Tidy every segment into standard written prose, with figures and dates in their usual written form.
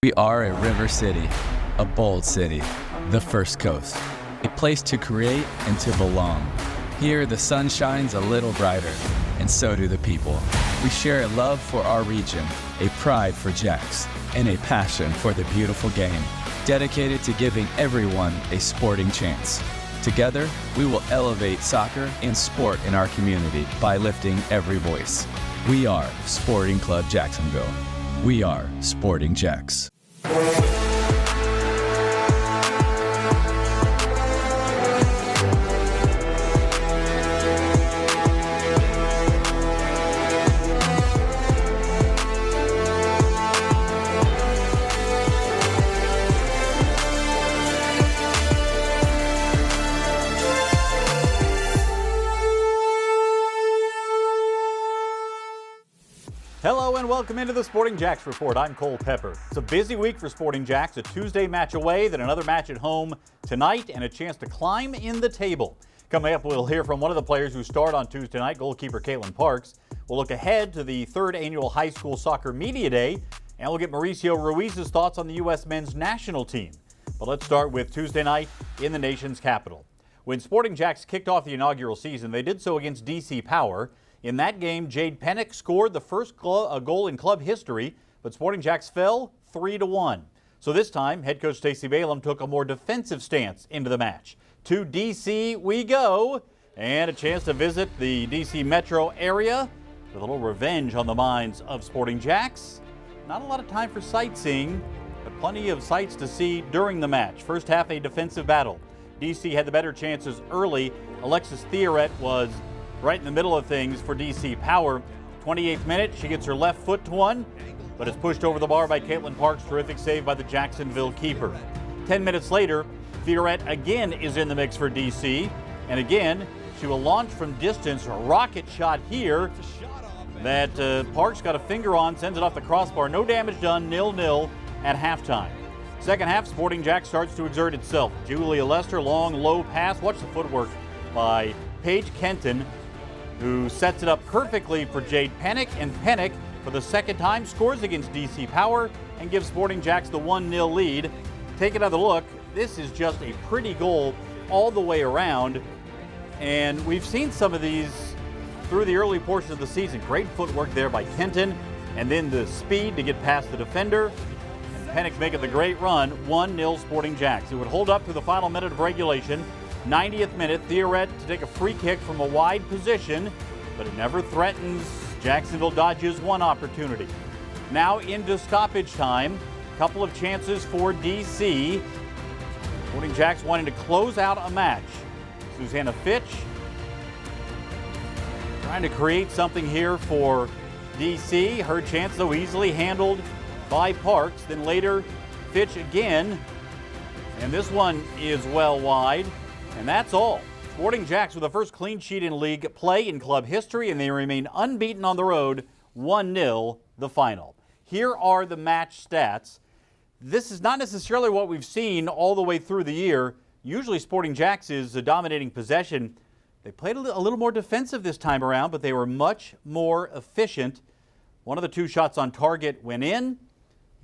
We are a river city, a bold city, the First Coast, a place to create and to belong. Here, the sun shines a little brighter, and so do the people. We share a love for our region, a pride for Jacks, and a passion for the beautiful game, dedicated to giving everyone a sporting chance. Together, we will elevate soccer and sport in our community by lifting every voice. We are Sporting Club Jacksonville. We are Sporting Jacks. Hello and welcome into the Sporting Jacks Report. I'm Cole Pepper. It's a busy week for Sporting Jacks. A Tuesday match away, then another match at home tonight, and a chance to climb in the table. Coming up, we'll hear from one of the players who start on Tuesday night, goalkeeper Kaitlyn Parks. We'll look ahead to the third annual High School Soccer Media Day, and we'll get Mauricio Ruiz's thoughts on the U.S. men's national team. But let's start with Tuesday night in the nation's capital. When Sporting Jacks kicked off the inaugural season, they did so against DC Power. In that game, Jade Pennick scored the first goal in club history, but Sporting Jacks fell 3-1. So this time, head coach Stacey Balaam took a more defensive stance into the match. To D.C. we go, and a chance to visit the D.C. metro area with a little revenge on the minds of Sporting Jacks. Not a lot of time for sightseeing, but plenty of sights to see during the match. First half, a defensive battle. D.C. had the better chances early. Alexis Theoret was right in the middle of things for DC Power. 28th minute, she gets her left foot to one, but is pushed over the bar by Kaitlyn Parks. Terrific save by the Jacksonville keeper. 10 minutes later, Theoret again is in the mix for DC, and again, she will launch from distance. A rocket shot here that Parks got a finger on, sends it off the crossbar. No damage done, 0-0 at halftime. Second half, Sporting Jacks starts to exert itself. Julia Lester, long, low pass. Watch the footwork by Paige Kenton, who sets it up perfectly for Jade Pennick, and Pennick, for the second time, scores against DC Power and gives Sporting Jacks the 1-0 lead. Take another look. This is just a pretty goal all the way around, and we've seen some of these through the early portion of the season. Great footwork there by Kenton, and then the speed to get past the defender. And Pennick making the great run, 1-0 Sporting Jacks. It would hold up through the final minute of regulation. 90th minute, Theoret to take a free kick from a wide position, but it never threatens. Jacksonville dodges one opportunity. Now into stoppage time. Couple of chances for DC. Sporting Jacks wanting to close out a match. Susanna Fitch trying to create something here for DC. Her chance, though, easily handled by Parks. Then later, Fitch again. And this one is well wide. And that's all. Sporting Jacks with the first clean sheet in league play in club history, and they remain unbeaten on the road, 1-0 the final. Here are the match stats. This is not necessarily what we've seen all the way through the year. Usually Sporting Jacks is a dominating possession. They played a little more defensive this time around, but they were much more efficient. One of the two shots on target went in.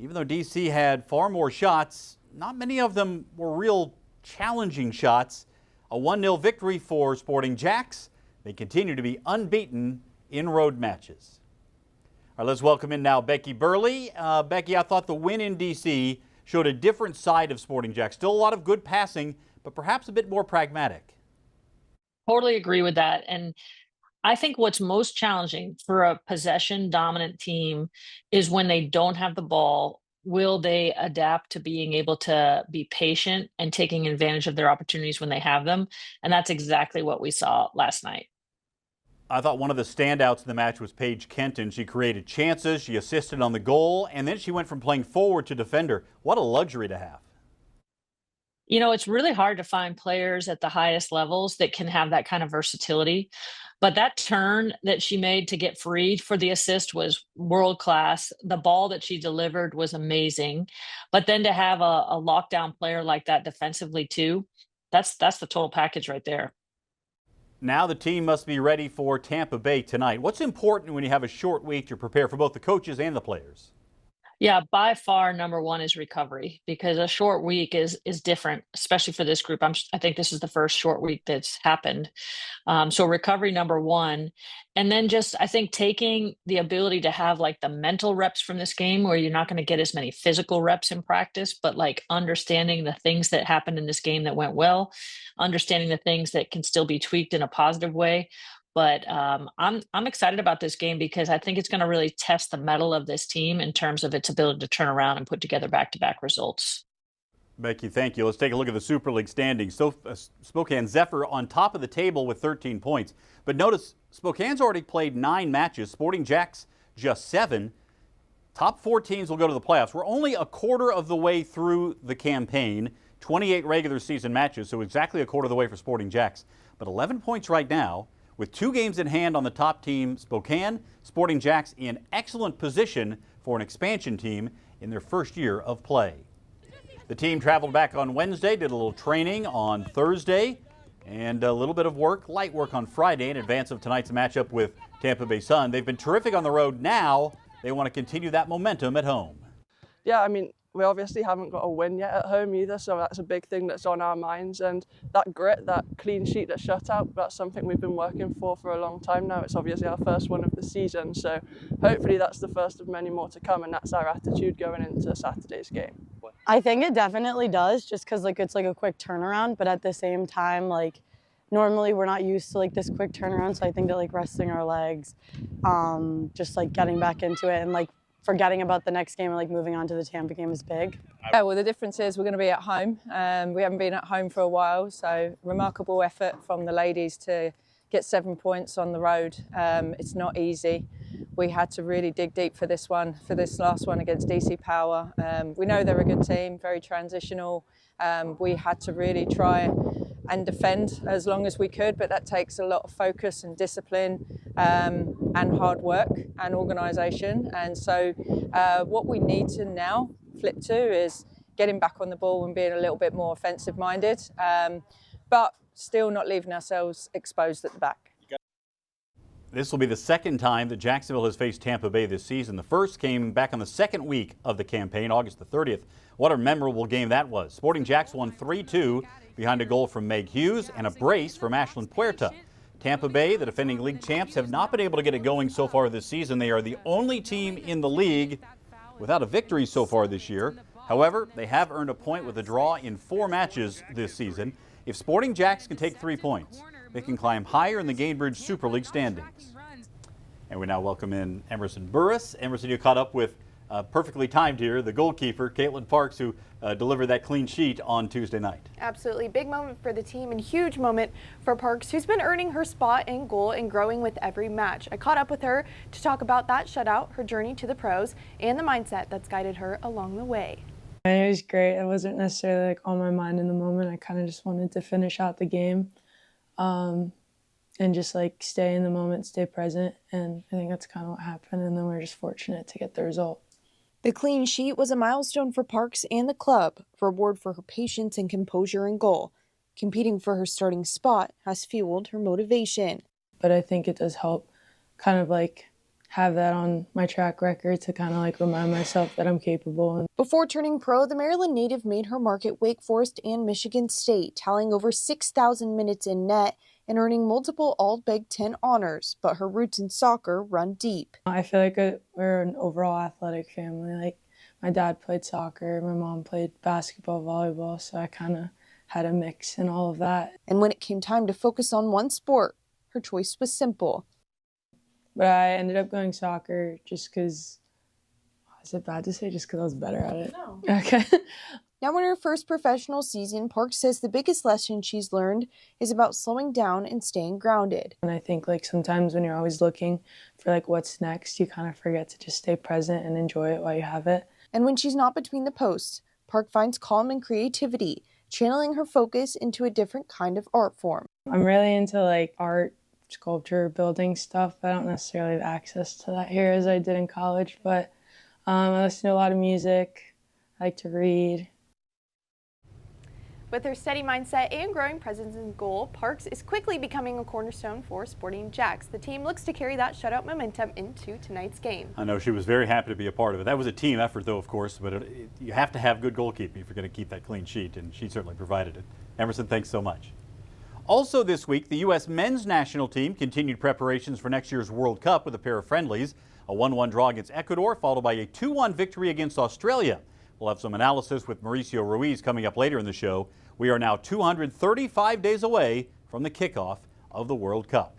Even though DC had far more shots, not many of them were real challenging shots. A 1-0 victory for Sporting Jacks. They continue to be unbeaten in road matches. All right, let's welcome in now Becky Burleigh. Becky, I thought the win in D.C. showed a different side of Sporting Jacks. Still a lot of good passing, but perhaps a bit more pragmatic. Totally agree with that. And I think what's most challenging for a possession-dominant team is when they don't have the ball. Will they adapt to being able to be patient and taking advantage of their opportunities when they have them? And that's exactly what we saw last night. I thought one of the standouts in the match was Paige Kenton. She created chances, she assisted on the goal, and then she went from playing forward to defender. What a luxury to have. You know, it's really hard to find players at the highest levels that can have that kind of versatility. But that turn that she made to get free for the assist was world class. The ball that she delivered was amazing. But then to have a lockdown player like that defensively too, that's the total package right there. Now the team must be ready for Tampa Bay tonight. What's important when you have a short week to prepare for both the coaches and the players? Yeah, by far number one is recovery, because a short week is different, especially for this group. I think this is the first short week that's happened. So recovery number one, and then just I think taking the ability to have like the mental reps from this game, where you're not going to get as many physical reps in practice, but like understanding the things that happened in this game that went well, understanding the things that can still be tweaked in a positive way. But I'm excited about this game because I think it's going to really test the mettle of this team in terms of its ability to turn around and put together back-to-back results. Becky, thank you. Let's take a look at the Super League standings. So, Spokane Zephyr on top of the table with 13 points. But notice Spokane's already played 9 matches. Sporting Jacks just 7. Top 4 teams will go to the playoffs. We're only a quarter of the way through the campaign. 28 regular season matches, so exactly a quarter of the way for Sporting Jacks. But 11 points right now. With 2 games in hand on the top team, Spokane, Sporting Jacks in excellent position for an expansion team in their first year of play. The team traveled back on Wednesday, did a little training on Thursday, and a little bit of work, light work on Friday in advance of tonight's matchup with Tampa Bay Sun. They've been terrific on the road. Now they want to continue that momentum at home. Yeah, I mean, we obviously haven't got a win yet at home either, so that's a big thing that's on our minds. And that grit, that clean sheet, that shutout, that's something we've been working for a long time now. It's obviously our first one of the season, so hopefully that's the first of many more to come, and that's our attitude going into Saturday's game. I think it definitely does, just because it's like a quick turnaround, but at the same time, like, normally we're not used to like this quick turnaround, so I think that like resting our legs, just like getting back into it and like forgetting about the next game and like moving on to the Tampa game is big. Yeah, well, the difference is we're going to be at home. We haven't been at home for a while, so remarkable effort from the ladies to get 7 points on the road. It's not easy. We had to really dig deep for this last one against DC Power. We know they're a good team, very transitional. We had to really try and defend as long as we could, but that takes a lot of focus and discipline and hard work and organisation. And so what we need to now flip to is getting back on the ball and being a little bit more offensive minded, but still not leaving ourselves exposed at the back. This will be the second time that Jacksonville has faced Tampa Bay this season. The first came back on the second week of the campaign, August the 30th. What a memorable game that was. Sporting Jacks won 3-2 behind a goal from Meg Hughes and a brace from Ashlyn Puerta. Tampa Bay, the defending league champs, have not been able to get it going so far this season. They are the only team in the league without a victory so far this year. However, they have earned a point with a draw in 4 matches this season. If Sporting Jacks can take 3 points, they can climb higher in the Gainbridge Super League standings. And we now welcome in Emerson Burris. Emerson, you caught up with, perfectly timed here, the goalkeeper, Kaitlyn Parks, who delivered that clean sheet on Tuesday night. Absolutely. Big moment for the team and huge moment for Parks, who's been earning her spot in goal and growing with every match. I caught up with her to talk about that shutout, her journey to the pros, and the mindset that's guided her along the way. It was great. It wasn't necessarily like on my mind in the moment. I kind of just wanted to finish out the game. And just like stay in the moment, stay present, and I think that's kind of what happened, and then we're just fortunate to get the result. The clean sheet was a milestone for Parks and the club, a reward for her patience and composure in goal. Competing for her starting spot has fueled her motivation. But I think it does help kind of like have that on my track record to kind of like remind myself that I'm capable. Before turning pro, the Maryland native made her mark at Wake Forest and Michigan State, tallying over 6,000 minutes in net and earning multiple All-Big Ten honors, but her roots in soccer run deep. I feel like we're an overall athletic family. Like my dad played soccer, my mom played basketball, volleyball, so I kind of had a mix in all of that. And when it came time to focus on one sport, her choice was simple. But I ended up going soccer just because, is it bad to say just because I was better at it? No. Okay. Now in her first professional season, Parks says the biggest lesson she's learned is about slowing down and staying grounded. And I think like sometimes when you're always looking for like what's next, you kind of forget to just stay present and enjoy it while you have it. And when she's not between the posts, Park finds calm and creativity, channeling her focus into a different kind of art form. I'm really into like art, sculpture, building stuff. I don't necessarily have access to that here as I did in college, but I listen to a lot of music. I like to read. With her steady mindset and growing presence in goal, Parks is quickly becoming a cornerstone for Sporting Jacks. The team looks to carry that shutout momentum into tonight's game. I know she was very happy to be a part of it. That was a team effort, though, of course, but you have to have good goalkeeping if you're going to keep that clean sheet, and she certainly provided it. Emerson, thanks so much. Also this week, the U.S. men's national team continued preparations for next year's World Cup with a pair of friendlies, a 1-1 draw against Ecuador, followed by a 2-1 victory against Australia. We'll have some analysis with Mauricio Ruiz coming up later in the show. We are now 235 days away from the kickoff of the World Cup.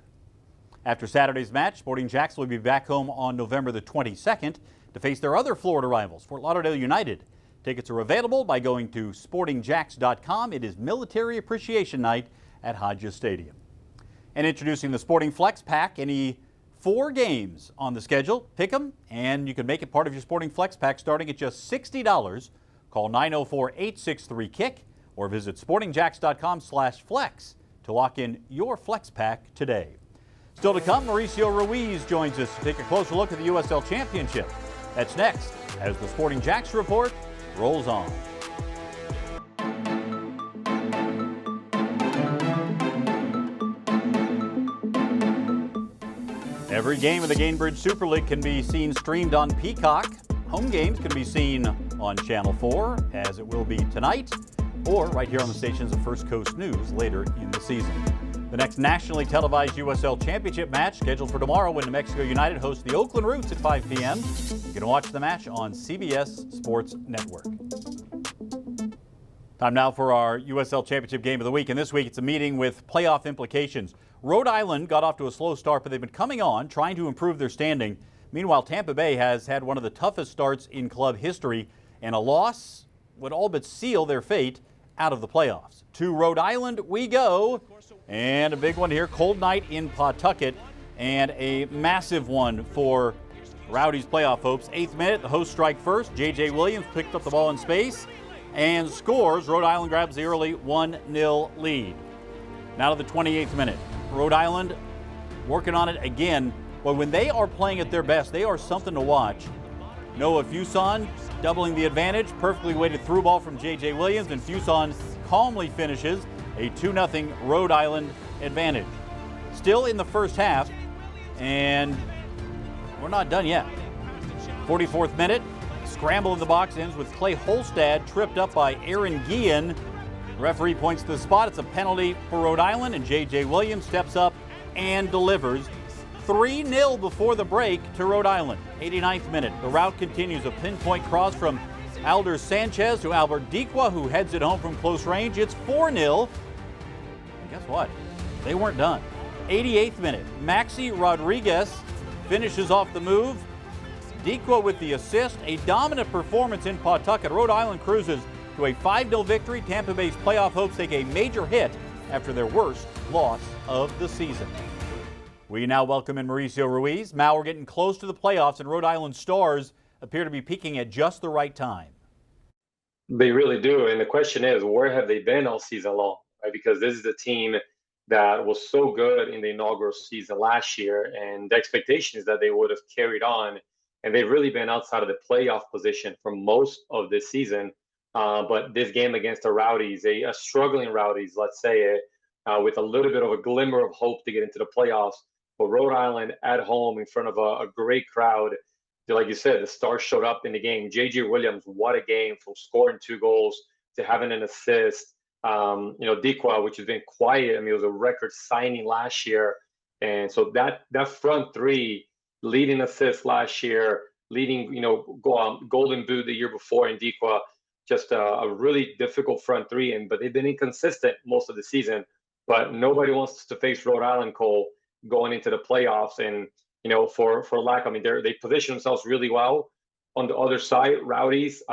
After Saturday's match, Sporting Jacks will be back home on November the 22nd to face their other Florida rivals, Fort Lauderdale United. Tickets are available by going to sportingjacks.com. It is Military Appreciation Night at Hodges Stadium. And introducing the Sporting Flex Pack, any 4 games on the schedule. Pick them, and you can make it part of your Sporting Flex Pack starting at just $60. Call 904-863-KICK or visit sportingjacks.com/flex to lock in your Flex Pack today. Still to come, Mauricio Ruiz joins us to take a closer look at the USL Championship. That's next as the Sporting Jacks Report rolls on. Every game of the Gainbridge Super League can be seen streamed on Peacock. Home games can be seen on Channel 4, as it will be tonight, or right here on the stations of First Coast News later in the season. The next nationally televised USL Championship match scheduled for tomorrow when New Mexico United hosts the Oakland Roots at 5 p.m. You can watch the match on CBS Sports Network. Time now for our USL Championship game of the week, and this week it's a meeting with playoff implications. Rhode Island got off to a slow start, but they've been coming on, trying to improve their standing. Meanwhile, Tampa Bay has had one of the toughest starts in club history, and a loss would all but seal their fate out of the playoffs. To Rhode Island we go, and a big one here, cold night in Pawtucket, and a massive one for Rowdy's playoff hopes. 8th minute, the hosts strike first. J.J. Williams picked up the ball in space and scores. Rhode Island grabs the early 1-0 lead. Now to the 28th minute. Rhode Island working on it again. But when they are playing at their best, they are something to watch. Noah Fuson doubling the advantage. Perfectly weighted through ball from J.J. Williams, and Fuson calmly finishes a 2-0 Rhode Island advantage. Still in the first half, and we're not done yet. 44th minute, scramble in the box ends with Clay Holstad tripped up by Aaron Guillen. The referee points to the spot. It's a penalty for Rhode Island, and J.J. Williams steps up and delivers. 3-0 before the break to Rhode Island. 89th minute, the rout continues. A pinpoint cross from Alder Sanchez to Albert Diqua, who heads it home from close range. It's 4-0. And guess what? They weren't done. 88th minute, Maxi Rodriguez finishes off the move. Diqua with the assist. A dominant performance in Pawtucket. Rhode Island cruises to a 5-0 victory. Tampa Bay's playoff hopes take a major hit after their worst loss of the season. We now welcome in Mauricio Ruiz. Mal, we're getting close to the playoffs, and Rhode Island Stars appear to be peaking at just the right time. They really do. And the question is, where have they been all season long? Right? Because this is the team that was so good in the inaugural season last year, and the expectation is that they would have carried on. And they've really been outside of the playoff position for most of this season. But this game against the Rowdies, a struggling Rowdies, let's say, with a little bit of a glimmer of hope to get into the playoffs. But Rhode Island at home in front of a great crowd. Like you said, the Stars showed up in the game. J.J. Williams, what a game, from scoring 2 goals to having an assist. Diqua, which has been quiet. I mean, it was a record signing last year. And so that front three, leading assists last year, leading, Golden Boot the year before in Diqua, just a really difficult front three. But they've been inconsistent most of the season. But nobody wants to face Rhode Island, Cole, going into the playoffs. And, for lack, they position themselves really well. On the other side, Rowdies,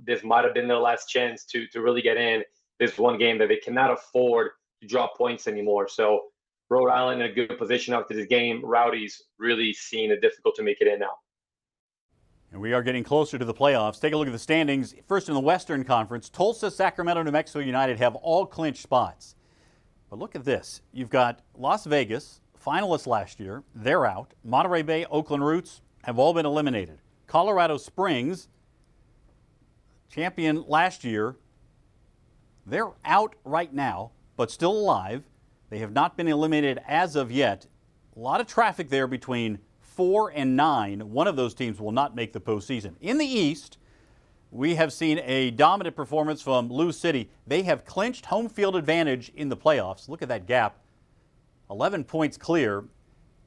this might have been their last chance to really get in. This one game that they cannot afford to drop points anymore. So Rhode Island in a good position after this game. Rowdies really seeing it difficult to make it in now. And we are getting closer to the playoffs. Take a look at the standings. First in the Western Conference, Tulsa, Sacramento, New Mexico United have all clinched spots. But look at this. You've got Las Vegas, finalists last year. They're out. Monterey Bay, Oakland Roots have all been eliminated. Colorado Springs, champion last year, They're out right now, but still alive. They have not been eliminated as of yet. A lot of traffic there between 4 and 9. One of those teams will not make the postseason. In the East, we have seen a dominant performance from Lou City. They have clinched home field advantage in the playoffs. Look at that gap. 11 points clear.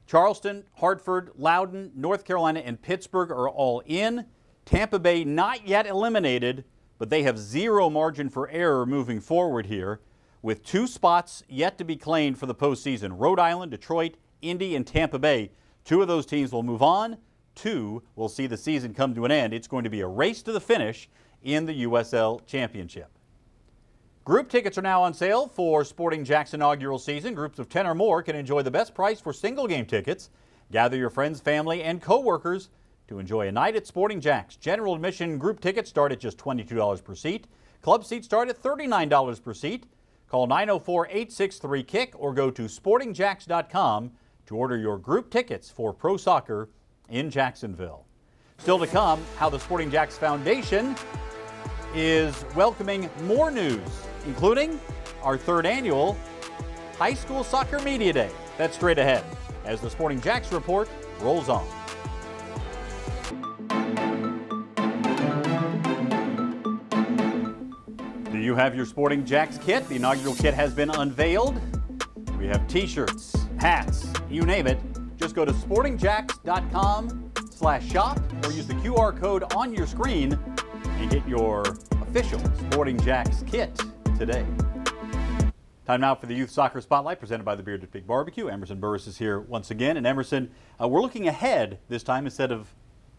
Charleston, Hartford, Loudoun, North Carolina, and Pittsburgh are all in. Tampa Bay not yet eliminated, but they have zero margin for error moving forward here, with 2 spots yet to be claimed for the postseason. Rhode Island, Detroit, Indy, and Tampa Bay. 2 of those teams will move on. 2 will see the season come to an end. It's going to be a race to the finish in the USL Championship. Group tickets are now on sale for Sporting Jack's inaugural season. Groups of 10 or more can enjoy the best price for single game tickets. Gather your friends, family, and co-workers to enjoy a night at Sporting Jack's. General admission group tickets start at just $22 per seat. Club seats start at $39 per seat. Call 904-863-KICK or go to sportingjacks.com to order your group tickets for pro soccer in Jacksonville. Still to come, how the Sporting Jacks Foundation is welcoming more news, including our 3rd annual High School Soccer Media Day. That's straight ahead as the Sporting Jacks report rolls on. Do you have your Sporting Jacks kit? The inaugural kit has been unveiled. We have t-shirts, hats, you name it. Just go to sportingjacks.com/shop or use the QR code on your screen and get your official Sporting Jacks kit today. Time now for the Youth Soccer Spotlight presented by the Bearded Pig Barbecue. Emerson Burris is here once again. And Emerson, we're looking ahead this time instead of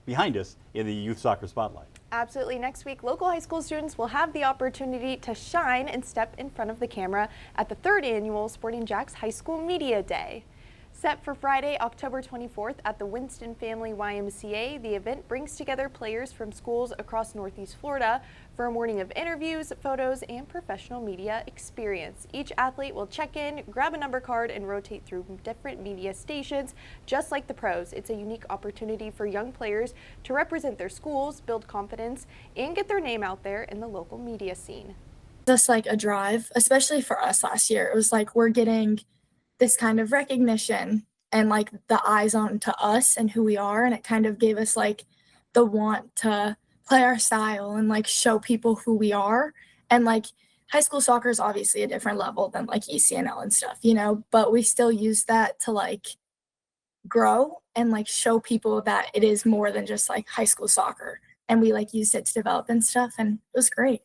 behind us in the Youth Soccer Spotlight. Absolutely. Next week, local high school students will have the opportunity to shine and step in front of the camera at the 3rd annual Sporting Jacks High School Media Day. Set for Friday, October 24th at the Winston Family YMCA, the event brings together players from schools across Northeast Florida for a morning of interviews, photos, and professional media experience. Each athlete will check in, grab a number card, and rotate through different media stations, just like the pros. It's a unique opportunity for young players to represent their schools, build confidence, and get their name out there in the local media scene. Just like a drive, especially for us last year. It was like we're getting this kind of recognition and like the eyes on to us and who we are, and it kind of gave us like the want to play our style and like show people who we are. And like high school soccer is obviously a different level than like ECNL and stuff, you know, but we still use that to like grow and like show people that it is more than just like high school soccer, and we like used it to develop and stuff, and it was great.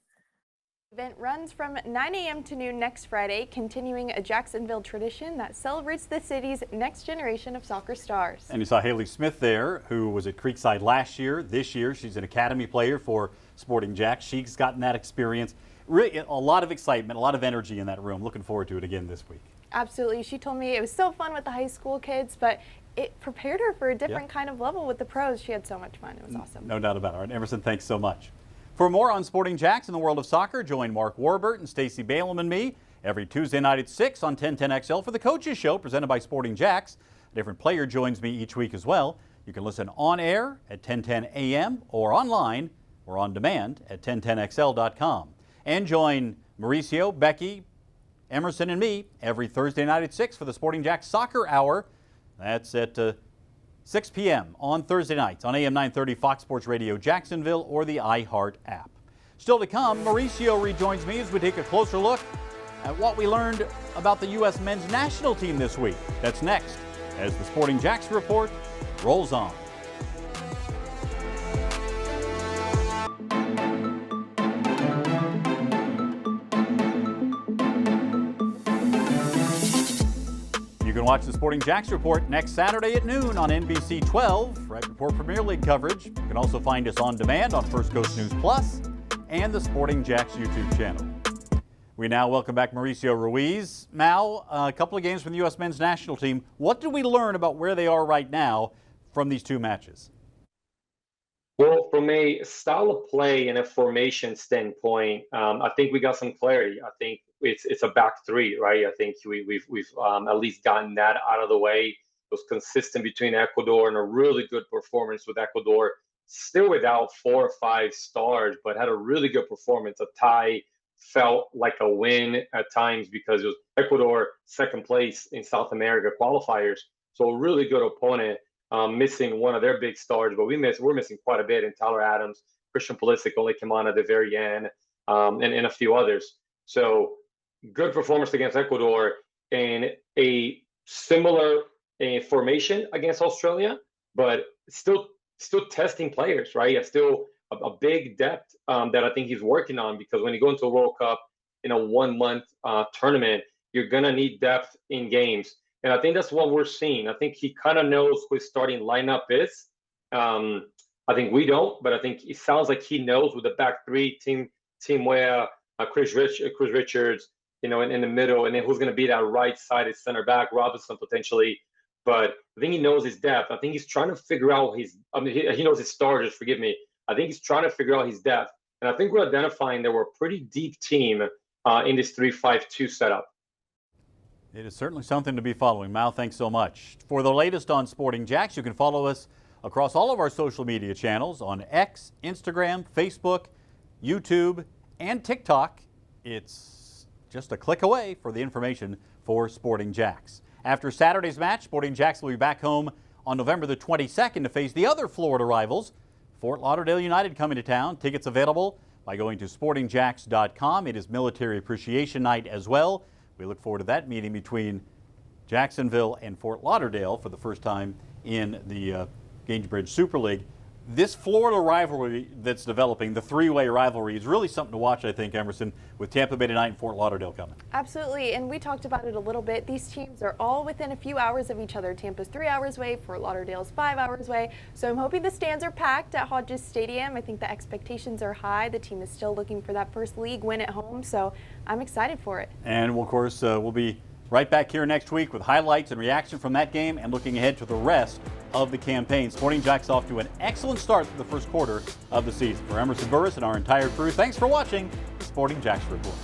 The event runs from 9 a.m. to noon next Friday, continuing a Jacksonville tradition that celebrates the city's next generation of soccer stars. And you saw Haley Smith there, who was at Creekside last year. This year, she's an academy player for Sporting Jacks. She's gotten that experience. Really, a lot of excitement, a lot of energy in that room. Looking forward to it again this week. Absolutely. She told me it was so fun with the high school kids, but it prepared her for a different kind of level with the pros. She had so much fun. It was awesome. No doubt about it. All right, Emerson, thanks so much. For more on Sporting Jacks in the world of soccer, join Mark Warburton, Stacey Balaam, and me every Tuesday night at 6 on 1010XL for the Coaches Show presented by Sporting Jacks. A different player joins me each week as well. You can listen on air at 1010 a.m. or online or on demand at 1010XL.com. And join Mauricio, Becky, Emerson, and me every Thursday night at 6 for the Sporting Jacks Soccer Hour. That's at 6 p.m. on Thursday nights on AM 930 Fox Sports Radio Jacksonville or the iHeart app. Still to come, Mauricio rejoins me as we take a closer look at what we learned about the U.S. men's national team this week. That's next as the Sporting Jacks report rolls on. You can watch the Sporting Jacks report next Saturday at noon on NBC 12, right before Premier League coverage. You can also find us on demand on First Coast News Plus and the Sporting Jacks YouTube channel. We now welcome back Mauricio Ruiz. Mal, a couple of games from the U.S. men's national team. What did we learn about where they are right now from these 2 matches? Well, from a style of play and a formation standpoint, I think we got some clarity. I think it's a back 3, right? I think we've at least gotten that out of the way. It was consistent between Ecuador and a really good performance with Ecuador, still without 4 or 5 stars, but had a really good performance, a tie felt like a win at times because it was Ecuador second place in South America qualifiers. So a really good opponent, missing one of their big stars, but we're missing quite a bit in Tyler Adams, Christian Pulisic only came on at the very end, and a few others. So good performance against Ecuador, and a similar formation against Australia, but still testing players, right? Still a big depth that I think he's working on, because when you go into a World Cup in a 1 month tournament, you're going to need depth in games. And I think that's what we're seeing. I think he kind of knows who his starting lineup is. I think we don't, but I think it sounds like he knows with the back three, Team Weah, Chris Richards, in the middle, and then who's going to be that right-sided center back, Robinson potentially. But I think he knows his depth. I think he's trying to figure out he knows his starters, forgive me. I think he's trying to figure out his depth. And I think we're identifying that we're a pretty deep team in this 3-5-2 setup. It is certainly something to be following. Mal, thanks so much. For the latest on Sporting Jacks, you can follow us across all of our social media channels on X, Instagram, Facebook, YouTube, and TikTok. It's just a click away for the information for Sporting Jacks. After Saturday's match, Sporting Jacks will be back home on November the 22nd to face the other Florida rivals, Fort Lauderdale United, coming to town. Tickets available by going to sportingjacks.com. It is Military Appreciation Night as well. We look forward to that meeting between Jacksonville and Fort Lauderdale for the first time in the Gainsbridge Super League. This Florida rivalry that's developing, the three-way rivalry, is really something to watch, I think, Emerson, with Tampa Bay tonight and Fort Lauderdale coming. Absolutely, and we talked about it a little bit. These teams are all within a few hours of each other. Tampa's 3 hours away, Fort Lauderdale's 5 hours away. So I'm hoping the stands are packed at Hodges Stadium. I think the expectations are high. The team is still looking for that first league win at home, so I'm excited for it. And, of course, we'll be right back here next week with highlights and reaction from that game and looking ahead to the rest of the campaign. Sporting Jacks off to an excellent start for the first quarter of the season. For Emerson Burris and our entire crew, thanks for watching the Sporting Jacks Report.